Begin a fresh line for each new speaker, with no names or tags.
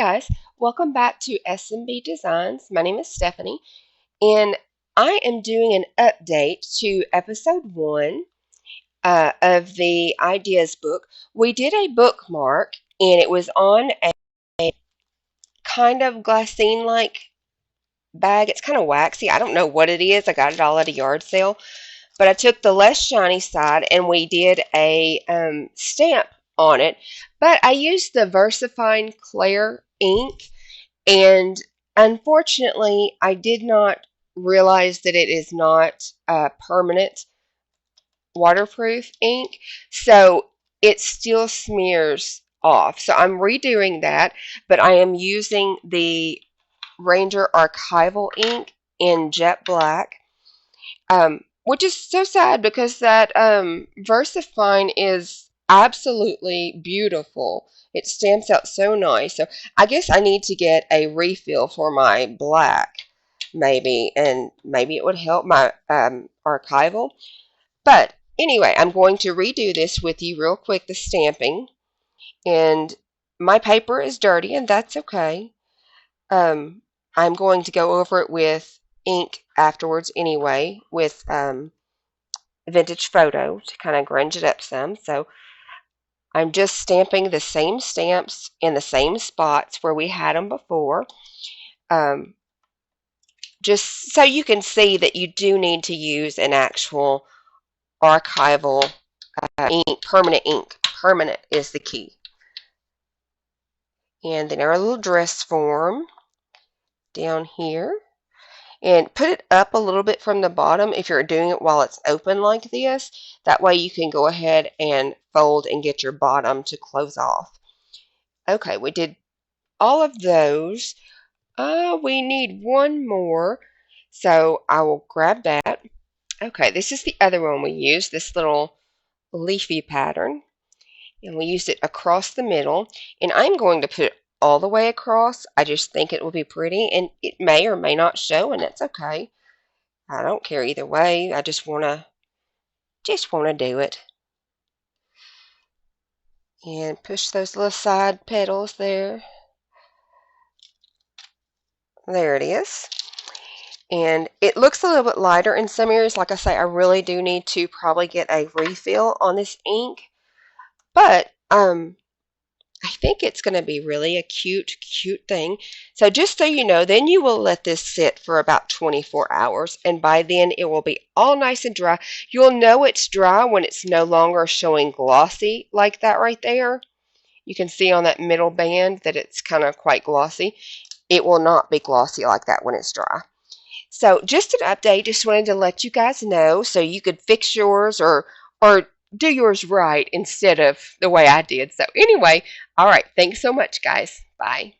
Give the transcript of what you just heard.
guys, welcome back to SMB Designs. My name is Stephanie, and I am doing an update to episode 1 of the Ideas book. We did a bookmark, and it was on a kind of glassine-like bag. It's kind of waxy. I don't know what it is. I got it all at a yard sale. But I took the less shiny side, and we did a stamp on it. But I used the VersaFine Clear ink. And unfortunately, I did not realize that it is not permanent waterproof ink, so it still smears off. So I'm redoing that, but I am using the Ranger Archival ink in jet black, which is so sad because that VersaFine is absolutely beautiful. It stamps out so nice. So I guess I need to get a refill for my black, maybe, and maybe it would help my archival. But anyway, I'm going to redo this with you real quick, the stamping. And my paper is dirty, and that's okay. I'm going to go over it with ink afterwards anyway, with vintage photo to kind of grunge it up some. So I'm just stamping the same stamps in the same spots where we had them before. Just so you can see that you do need to use an actual archival ink, permanent ink. Permanent is the key. And then our little dress form down here. And put it up a little bit from the bottom if you're doing it while it's open like this. That way you can go ahead and fold and get your bottom to close off. Okay, we did all of those. We need one more, so I will grab that. Okay, this is the other one we used, this little leafy pattern. And we used it across the middle. And I'm going to put it all the way across. I just think it will be pretty, and it may or may not show, and that's okay. I don't care either way. I just wanna do it. And push those little side petals there. There it is. And it looks a little bit lighter in some areas. Like I say, I really do need to probably get a refill on this ink. But I think it's going to be really a cute thing. So just so you know, then you will let this sit for about 24 hours. And by then it will be all nice and dry. You'll know it's dry when it's no longer showing glossy like that right there. You can see on that middle band that it's kind of quite glossy. It will not be glossy like that when it's dry. So just an update, just wanted to let you guys know so you could fix yours or do yours right instead of the way I did. So anyway, all right, thanks so much, guys. Bye.